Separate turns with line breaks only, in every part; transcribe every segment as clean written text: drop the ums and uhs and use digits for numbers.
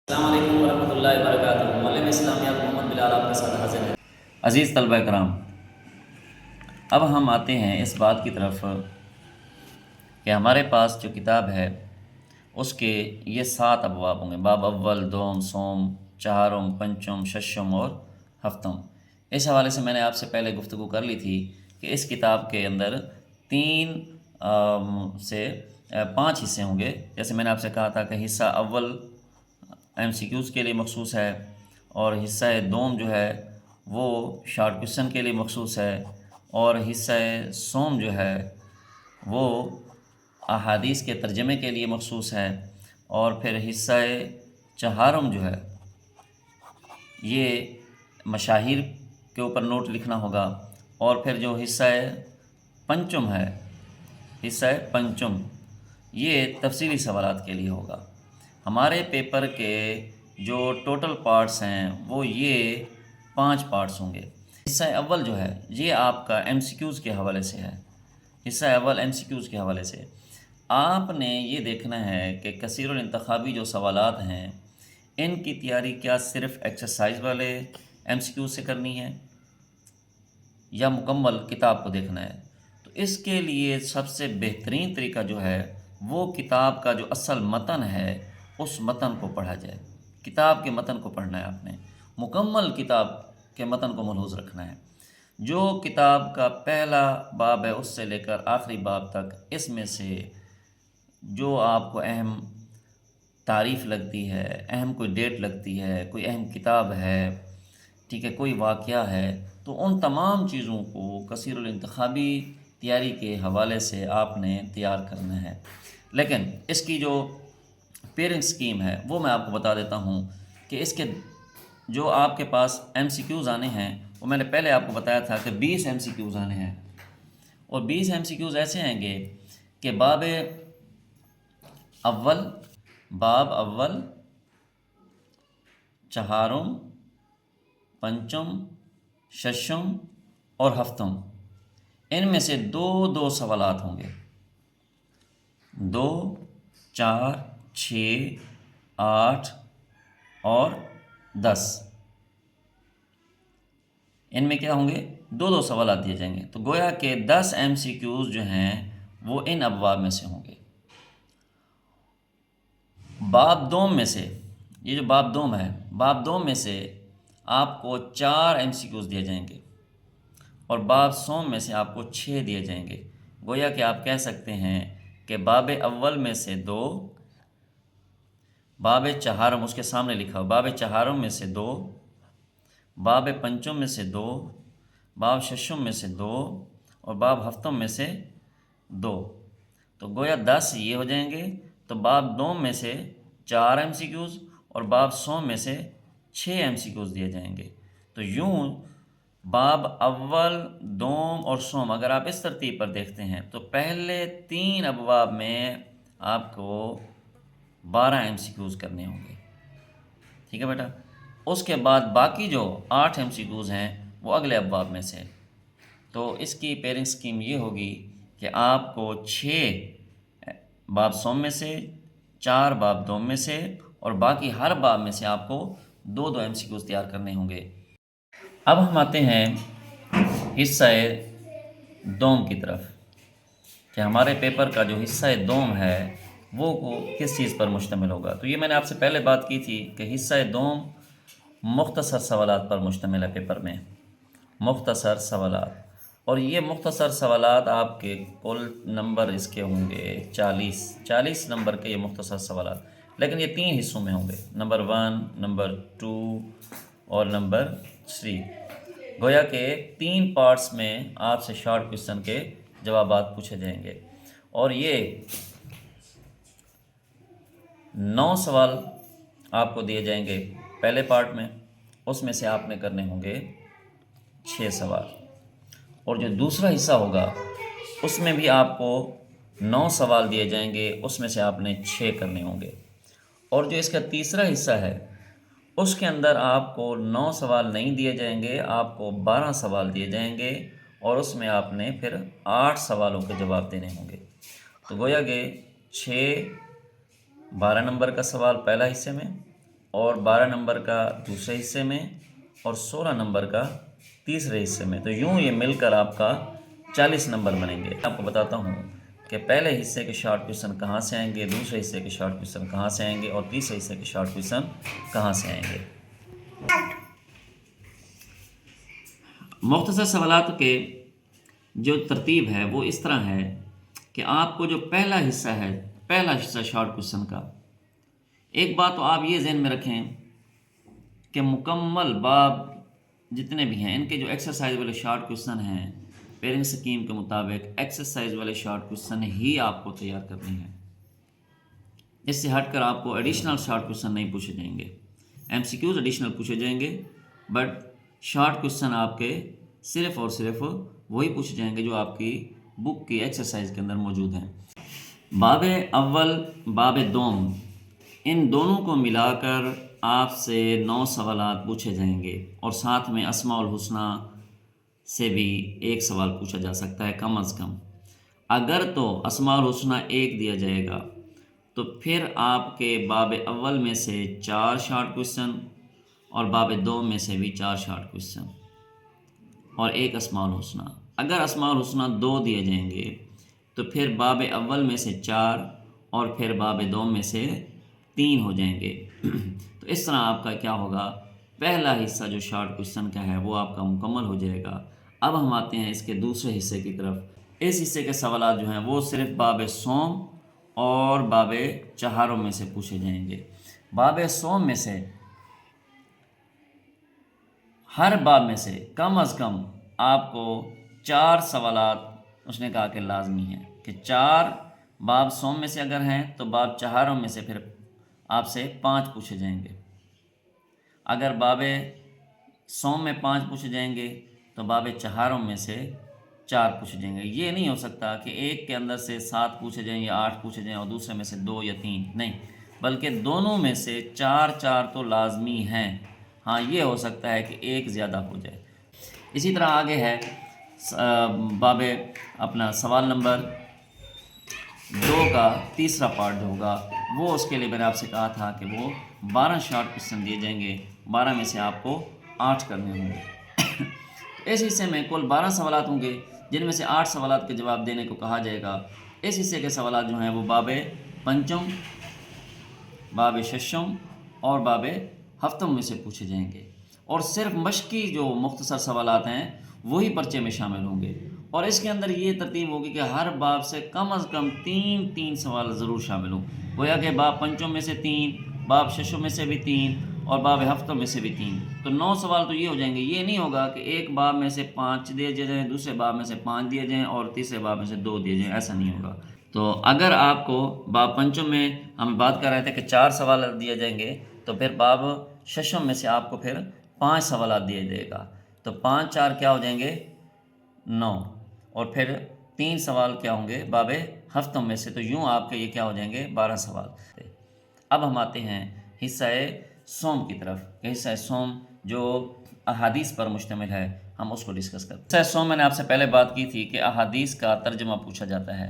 السلام علیکم ورحمۃ اللہ وبرکاتہ۔ معلم اسلامیات محمد بلال آپ کے ساتھ حاضر ہیں۔ عزیز طلبہ کرام، اب ہم آتے ہیں اس بات کی طرف کہ ہمارے پاس جو کتاب ہے اس کے یہ 7 ابواب ہوں گے: باب اول، دوم، سوم، چہارم، پنچم، ششم اور ہفتم۔ اس حوالے سے میں نے آپ سے پہلے گفتگو کر لی تھی کہ اس کتاب کے اندر 3 سے 5 حصے ہوں گے۔ جیسے میں نے آپ سے کہا تھا کہ حصہ اول MCQs کے لیے مخصوص ہے، اور حصہ دوم جو ہے وہ شارٹ کوشچن کے لیے مخصوص ہے، اور حصہ سوم جو ہے وہ احادیث کے ترجمے کے لیے مخصوص ہے، اور پھر حصہ چہارم جو ہے یہ مشاہیر کے اوپر نوٹ لکھنا ہوگا، اور پھر جو حصہ پنچم ہے، حصہ پنچم یہ تفصیلی سوالات کے لیے ہوگا۔ ہمارے پیپر کے جو ٹوٹل پارٹس ہیں وہ یہ 5 پارٹس ہوں گے۔ حصہ اول جو ہے یہ آپ کا MCQs کے حوالے سے ہے۔ حصہ اول MCQs کے حوالے سے آپ نے یہ دیکھنا ہے کہ کثیر الانتخابی جو سوالات ہیں ان کی تیاری کیا صرف ایکسرسائز والے MCQs سے کرنی ہے یا مکمل کتاب کو دیکھنا ہے۔ تو اس کے لیے سب سے بہترین طریقہ جو ہے وہ کتاب کا جو اصل متن ہے اس متن کو پڑھا جائے۔ کتاب کے متن کو پڑھنا ہے، آپ نے مکمل کتاب کے متن کو ملحوظ رکھنا ہے۔ جو کتاب کا پہلا باب ہے اس سے لے کر آخری باب تک، اس میں سے جو آپ کو اہم تعریف لگتی ہے، اہم کوئی ڈیٹ لگتی ہے، کوئی اہم کتاب ہے، ٹھیک ہے، کوئی واقعہ ہے، تو ان تمام چیزوں کو کثیر الانتخابی تیاری کے حوالے سے آپ نے تیار کرنا ہے۔ لیکن اس کی جو پیرنگ سکیم ہے وہ میں آپ کو بتا دیتا ہوں کہ اس کے جو آپ کے پاس MCQs آنے ہیں وہ میں نے پہلے آپ کو بتایا تھا کہ 20 MCQs آنے ہیں، اور 20 MCQs ایسے آئیں گے کہ باب اول، چہارم، پنچم، ششم اور ہفتم، ان میں سے 2 سوالات ہوں گے۔ 2، 4، 6، 8 اور 10، ان میں کیا ہوں گے؟ 2 سوالات دیے جائیں گے۔ تو گویا کہ 10 MCQs جو ہیں وہ ان ابواب میں سے ہوں گے۔ باب دوم میں سے، یہ جو باب دوم ہے، باب دوم میں سے آپ کو 4 MCQs دیے جائیں گے، اور باب سوم میں سے آپ کو 6 دیے جائیں گے۔ گویا کہ آپ کہہ سکتے ہیں کہ باب اول میں سے 2، باب چہارم اس کے سامنے لکھا ہو، باب چہارم میں سے 2، باب پنچم میں سے 2، باب ششم میں سے 2، اور باب ہفتم میں سے 2۔ تو گویا 10 یہ ہو جائیں گے۔ تو باب دوم میں سے 4 MCQs اور باب سوم میں سے 6 MCQs دیے جائیں گے۔ تو یوں باب اول، دوم اور سوم اگر آپ اس ترتیب پر دیکھتے ہیں تو پہلے 3 ابواب میں آپ کو 12 MCQs کرنے ہوں گے، ٹھیک ہے بیٹا۔ اس کے بعد باقی جو 8 MCQs ہیں وہ اگلے ابواب میں سے۔ تو اس کی پیرنگ سکیم یہ ہوگی کہ آپ کو 6 باب سوم میں سے، 4 باب دوم میں سے، اور باقی ہر باب میں سے آپ کو 2 MCQs تیار کرنے ہوں گے۔ اب ہم آتے ہیں حصہ دوم کی طرف کہ ہمارے پیپر کا جو حصہ دوم ہے وہ کس چیز پر مشتمل ہوگا۔ تو یہ میں نے آپ سے پہلے بات کی تھی کہ حصہ دوم مختصر سوالات پر مشتمل ہے۔ پیپر میں مختصر سوالات، اور یہ مختصر سوالات آپ کے کل نمبر اس کے ہوں گے 40 نمبر کے یہ مختصر سوالات، لیکن یہ 3 حصوں میں ہوں گے، نمبر 1، نمبر 2 اور نمبر 3۔ گویا کہ 3 پارٹس میں آپ سے شارٹ کویسچن کے جوابات پوچھے جائیں گے، اور یہ 9 سوال آپ کو دیے جائیں گے پہلے پارٹ میں، اس میں سے آپ نے کرنے ہوں گے 6 سوال، اور جو دوسرا حصہ ہوگا اس میں بھی آپ کو 9 سوال دیے جائیں گے، اس میں سے آپ نے 6 کرنے ہوں گے، اور جو اس کا تیسرا حصہ ہے اس کے اندر آپ کو 9 سوال نہیں دیے جائیں گے، آپ کو 12 سوال دیے جائیں گے، اور اس میں آپ نے پھر 8 سوالوں کے جواب دینے ہوں گے۔ تو گویا کہ 6، 12 نمبر کا سوال پہلا حصے میں، اور 12 نمبر کا دوسرے حصے میں اور 16 نمبر کا تیسرے حصے میں، تو یوں یہ مل کر آپ کا 40 نمبر بنیں گے۔ آپ کو بتاتا ہوں کہ پہلے حصے کے شارٹ کویشچن کہاں سے آئیں گے، دوسرے حصے کے شارٹ کویشچن کہاں سے آئیں گے اور تیسرے حصے کے شارٹ کویشچن کہاں سے آئیں گے۔ مختصر سوالات کے جو ترتیب ہے وہ اس طرح ہے کہ آپ کو جو پہلا حصہ شارٹ کویشچن کا، ایک بات تو آپ یہ ذہن میں رکھیں کہ مکمل باب جتنے بھی ہیں ان کے جو ایکسرسائز والے شارٹ کویشچن ہیں، پیرنگ سکیم کے مطابق ایکسرسائز والے شارٹ کویشچن ہی آپ کو تیار کرنے ہیں۔ اس سے ہٹ کر آپ کو ایڈیشنل شارٹ کویشچن نہیں پوچھے جائیں گے۔ ایم سی کیوز ایڈیشنل پوچھے جائیں گے، بٹ شارٹ کویشچن آپ کے صرف اور صرف وہی پوچھے جائیں گے جو آپ کی بک کی ایکسرسائز کے اندر موجود ہیں۔ باب اول، باب دوم، ان دونوں کو ملا کر آپ سے 9 سوالات پوچھے جائیں گے، اور ساتھ میں اسماء الحسنی سے بھی ایک سوال پوچھا جا سکتا ہے کم از کم۔ اگر تو اسماء الحسنی 1 دیا جائے گا تو پھر آپ کے باب اول میں سے 4 شارٹ کویشچن اور باب دوم میں سے بھی 4 شارٹ کویشچن اور ایک اسماء الحسنی۔ اگر اسماء الحسنی 2 دیے جائیں گے تو پھر باب اول میں سے 4 اور پھر باب دوم میں سے 3 ہو جائیں گے۔ تو اس طرح آپ کا کیا ہوگا، پہلا حصہ جو شارٹ کویشچن کا ہے وہ آپ کا مکمل ہو جائے گا۔ اب ہم آتے ہیں اس کے دوسرے حصے کی طرف۔ اس حصے کے سوالات جو ہیں وہ صرف باب سوم اور باب چہارم میں سے پوچھے جائیں گے۔ باب سوم میں سے ہر باب میں سے کم از کم آپ کو 4 سوالات اس نے کہا کہ لازمی ہیں، کہ 4 باب سوم میں سے اگر ہیں تو باب چہارم میں سے پھر آپ سے 5 پوچھے جائیں گے۔ اگر باب سوم میں 5 پوچھے جائیں گے تو باب چہارم میں سے 4 پوچھے جائیں گے۔ یہ نہیں ہو سکتا کہ ایک کے اندر سے 7 پوچھے جائیں یا 8 پوچھے جائیں اور دوسرے میں سے 2 یا 3، نہیں، بلکہ دونوں میں سے 4 تو لازمی ہیں۔ ہاں، یہ ہو سکتا ہے کہ ایک زیادہ ہو جائے۔ اسی طرح آگے ہے باب اپنا سوال نمبر 2 کا تیسرا پارٹ جو ہوگا وہ، اس کے لیے میں نے آپ سے کہا تھا کہ وہ 12 شارٹ کویشچن دیے جائیں گے، 12 میں سے آپ کو 8 کرنے ہوں گے۔ اس حصے میں کل 12 سوالات ہوں گے، جن میں سے 8 سوالات کے جواب دینے کو کہا جائے گا۔ اس حصے کے سوالات جو ہیں وہ باب پنچم، باب ششم اور باب ہفتم میں سے پوچھے جائیں گے، اور صرف مشقی جو مختصر سوالات ہیں وہی پرچے میں شامل ہوں گے۔ اور اس کے اندر یہ ترتیب ہوگی کہ ہر باب سے کم از کم 3 سوال ضرور شامل ہوں، گویا کہ باب پنچم میں سے 3، باب ششم میں سے بھی 3 اور باب ہفتم میں سے بھی 3، تو 9 سوال تو یہ ہو جائیں گے۔ یہ نہیں ہوگا کہ ایک باب میں سے 5 دیے جائیں، دوسرے باب میں سے 5 دیے جائیں اور تیسرے باب میں سے 2 دیے جائیں، ایسا نہیں ہوگا۔ تو اگر آپ کو باب پنچم میں ہم بات کر رہے تھے کہ 4 سوالات دیے جائیں گے، تو پھر باب ششم میں سے آپ کو پھر 5 سوالات دیے جائے گا، تو 5 4 کیا ہو جائیں گے، 9، اور پھر 3 سوال کیا ہوں گے باب ہفتم میں سے، تو یوں آپ کے یہ کیا ہو جائیں گے، 12 سوال۔ اب ہم آتے ہیں حصہ سوم کی طرف، کہ حصہ سوم جو احادیث پر مشتمل ہے، ہم اس کو ڈسکس کرتے ہیں۔ حصہ سوم میں نے آپ سے پہلے بات کی تھی کہ احادیث کا ترجمہ پوچھا جاتا ہے،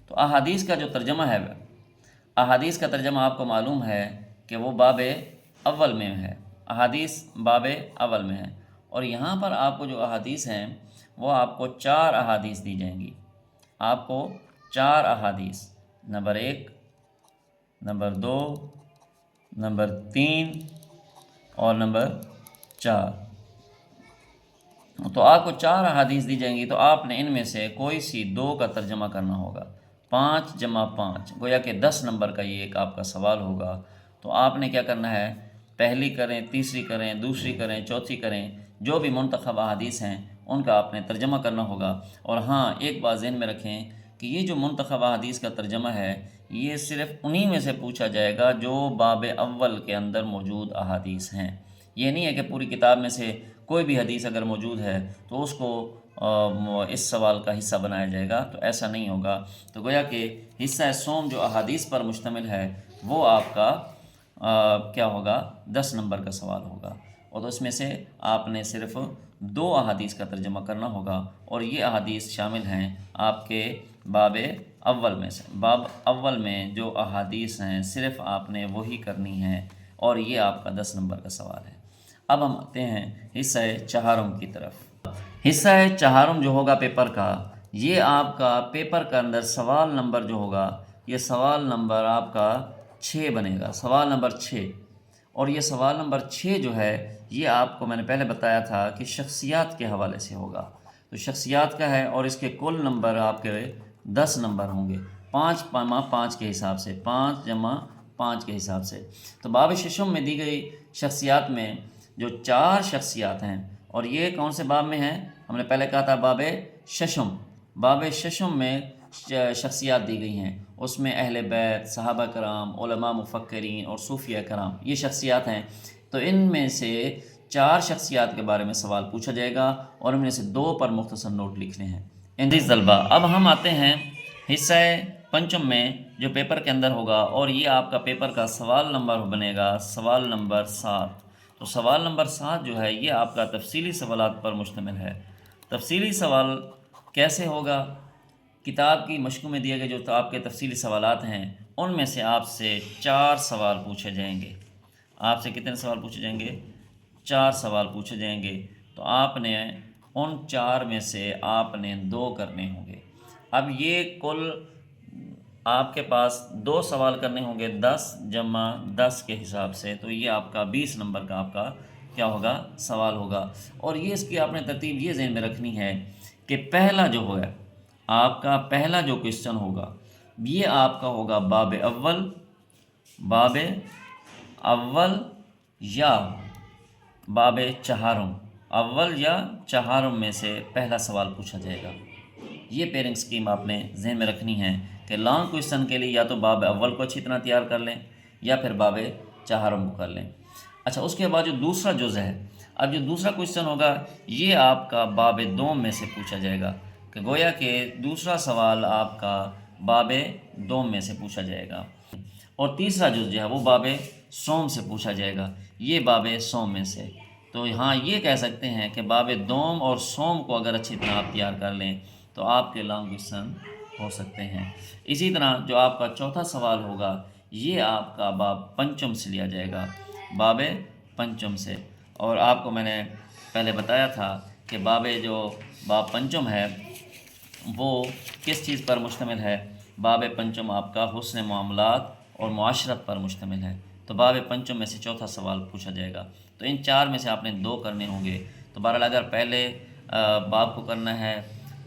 تو احادیث کا جو ترجمہ ہے، احادیث کا ترجمہ آپ کو معلوم ہے کہ وہ باب اول میں ہے، احادیث باب اول میں ہے، اور یہاں پر آپ کو جو احادیث ہیں وہ آپ کو 4 احادیث دی جائیں گی۔ آپ کو 4 احادیث، نمبر 1، نمبر 2، نمبر 3 اور نمبر 4، تو آپ کو 4 احادیث دی جائیں گی، تو آپ نے ان میں سے کوئی سی 2 کا ترجمہ کرنا ہوگا۔ 5 جمع 5 گویا کہ 10 نمبر کا یہ ایک آپ کا سوال ہوگا، تو آپ نے کیا کرنا ہے، پہلی کریں، تیسری کریں، دوسری کریں، چوتھی کریں، جو بھی منتخب احادیث ہیں ان کا آپ نے ترجمہ کرنا ہوگا۔ اور ہاں، ایک بات ذہن میں رکھیں کہ یہ جو منتخب احادیث کا ترجمہ ہے یہ صرف انہی میں سے پوچھا جائے گا جو باب اول کے اندر موجود احادیث ہیں۔ یہ نہیں ہے کہ پوری کتاب میں سے کوئی بھی حدیث اگر موجود ہے تو اس کو اس سوال کا حصہ بنایا جائے گا، تو ایسا نہیں ہوگا۔ تو گویا کہ حصہ سوم جو احادیث پر مشتمل ہے وہ آپ کا کیا ہوگا، 10 نمبر کا سوال ہوگا، اور اس میں سے آپ نے صرف 2 احادیث کا ترجمہ کرنا ہوگا، اور یہ احادیث شامل ہیں آپ کے باب اول میں سے۔ باب اول میں جو احادیث ہیں صرف آپ نے وہی کرنی ہیں، اور یہ آپ کا 10 نمبر کا سوال ہے۔ اب ہم آتے ہیں حصہ چہارم کی طرف۔ حصہ چہارم جو ہوگا پیپر کا، یہ آپ کا پیپر کے اندر سوال نمبر جو ہوگا، یہ سوال نمبر آپ کا 6 بنے گا، سوال نمبر 6۔ اور یہ سوال نمبر 6 جو ہے یہ آپ کو میں نے پہلے بتایا تھا کہ شخصیات کے حوالے سے ہوگا، تو شخصیات کا ہے اور اس کے کل نمبر آپ کے 10 نمبر ہوں گے، 5 کے حساب سے، 5 جمع 5 کے حساب سے۔ تو باب ششم میں دی گئی شخصیات میں جو 4 شخصیات ہیں، اور یہ کون سے باب میں ہیں؟ ہم نے پہلے کہا تھا باب ششم۔ باب ششم میں شخصیات دی گئی ہیں، اس میں اہل بیت، صحابہ کرام، علماء مفکرین اور صوفیہ کرام، یہ شخصیات ہیں۔ تو ان میں سے 4 شخصیات کے بارے میں سوال پوچھا جائے گا اور ان میں سے 2 پر مختصر نوٹ لکھنے ہیں۔ عزیز طلبہ، اب ہم آتے ہیں حصہ پنچم میں جو پیپر کے اندر ہوگا، اور یہ آپ کا پیپر کا سوال نمبر بنے گا سوال نمبر 7۔ تو سوال نمبر 7 جو ہے یہ آپ کا تفصیلی سوالات پر مشتمل ہے۔ تفصیلی سوال کیسے ہوگا؟ کتاب کی مشقوں میں دیے گئے جو آپ کے تفصیلی سوالات ہیں ان میں سے آپ سے 4 سوال پوچھے جائیں گے۔ آپ سے کتنے سوال پوچھے جائیں گے؟ 4 سوال پوچھے جائیں گے، تو آپ نے ان 4 میں سے آپ نے 2 کرنے ہوں گے۔ اب یہ کل آپ کے پاس 2 سوال کرنے ہوں گے 10 جمع 10 کے حساب سے، تو یہ آپ کا 20 نمبر کا آپ کا کیا ہوگا؟ سوال ہوگا۔ اور یہ اس کی آپ نے ترتیب یہ ذہن میں رکھنی ہے کہ پہلا جو ہوگا آپ کا پہلا جو کوشچن ہوگا یہ آپ کا ہوگا باب اول یا باب چہارم، اول یا چہارم میں سے پہلا سوال پوچھا جائے گا۔ یہ پیرنگ سکیم آپ نے ذہن میں رکھنی ہے کہ لانگ کوشچن کے لیے یا تو باب اول کو اچھی طرح تیار کر لیں یا پھر باب چہارم کو کر لیں۔ اچھا، اس کے بعد جو دوسرا جزء ہے، اب جو دوسرا کوشچن ہوگا یہ آپ کا باب دوم میں سے پوچھا جائے گا، کہ گویا کہ دوسرا سوال آپ کا باب دوم میں سے پوچھا جائے گا۔ اور تیسرا جز جو ہے وہ باب سوم سے پوچھا جائے گا، یہ باب سوم میں سے۔ تو ہاں یہ کہہ سکتے ہیں کہ باب دوم اور سوم کو اگر اچھی طرح آپ تیار کر لیں تو آپ کے لانگ کوشچن ہو سکتے ہیں۔ اسی طرح جو آپ کا چوتھا سوال ہوگا یہ آپ کا باب پنچم سے لیا جائے گا، باب پنچم سے۔ اور آپ کو میں نے پہلے بتایا تھا کہ باب پنچم ہے وہ کس چیز پر مشتمل ہے؟ باب پنچم آپ کا حسن معاملات اور معاشرت پر مشتمل ہے۔ تو باب پنچم میں سے چوتھا سوال پوچھا جائے گا، تو ان 4 میں سے آپ نے 2 کرنے ہوں گے۔ تو بہرحال اگر پہلے باب کو کرنا ہے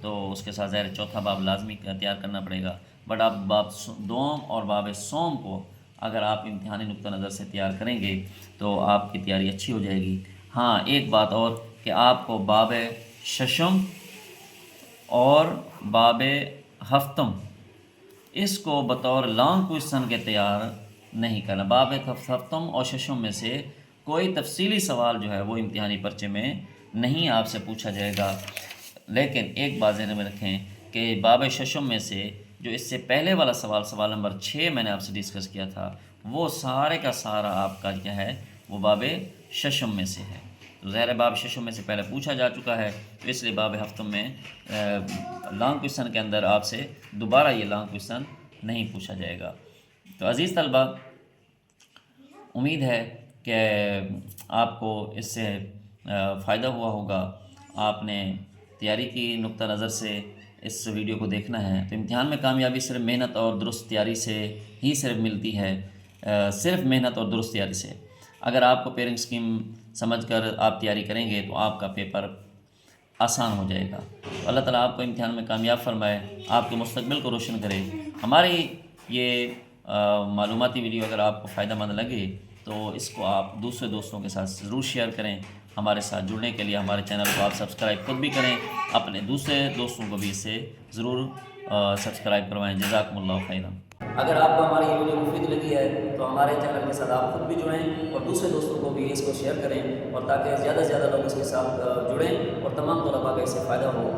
تو اس کے ساتھ ظاہر چوتھا باب لازمی تیار کرنا پڑے گا، بٹ آپ باب دوم اور باب سوم کو اگر آپ امتحانی نقطہ نظر سے تیار کریں گے تو آپ کی تیاری اچھی ہو جائے گی۔ ہاں ایک بات اور کہ آپ کو باب ششم اور باب ہفتم اس کو بطور لانگ کوشچن کے تیار نہیں کرنا۔ باب ہفتم اور ششم میں سے کوئی تفصیلی سوال جو ہے وہ امتحانی پرچے میں نہیں آپ سے پوچھا جائے گا، لیکن ایک بات ذہن میں رکھیں کہ باب ششم میں سے جو اس سے پہلے والا سوال نمبر 6 میں نے آپ سے ڈسکس کیا تھا، وہ سارے کا سارا آپ کا کیا ہے؟ وہ باب ششم میں سے ہے۔ تو ظاہر باب ششم میں سے پہلے پوچھا جا چکا ہے، تو اس لیے باب ہفتم میں لانگ کوشچن کے اندر آپ سے دوبارہ یہ لانگ کوشچن نہیں پوچھا جائے گا۔ تو عزیز طلبہ، امید ہے کہ آپ کو اس سے فائدہ ہوا ہوگا۔ آپ نے تیاری کی نقطہ نظر سے اس ویڈیو کو دیکھنا ہے، تو امتحان میں کامیابی صرف محنت اور درست تیاری سے ہی صرف ملتی ہے، صرف محنت اور درست تیاری سے۔ اگر آپ کو پیرنگ سکیم سمجھ کر آپ تیاری کریں گے تو آپ کا پیپر آسان ہو جائے گا۔ تو اللہ تعالیٰ آپ کو امتحان میں کامیاب فرمائے، آپ کے مستقبل کو روشن کرے۔ ہماری یہ معلوماتی ویڈیو اگر آپ کو فائدہ مند لگے تو اس کو آپ دوسرے دوستوں کے ساتھ ضرور شیئر کریں۔ ہمارے ساتھ جڑنے کے لیے ہمارے چینل کو آپ سبسکرائب خود بھی کریں، اپنے دوسرے دوستوں کو بھی اس سے ضرور سبسکرائب کروائیں۔ جزاکم اللہ خیرا۔ اگر آپ کو ہماری یہ ویڈیو مفید لگی ہے تو ہمارے چینل کے ساتھ آپ خود بھی جڑیں اور دوسرے دوستوں کو بھی اس کو شیئر کریں، اور تاکہ زیادہ سے زیادہ لوگ اس کے ساتھ جڑیں اور تمام طلباء کا اس سے فائدہ ہو۔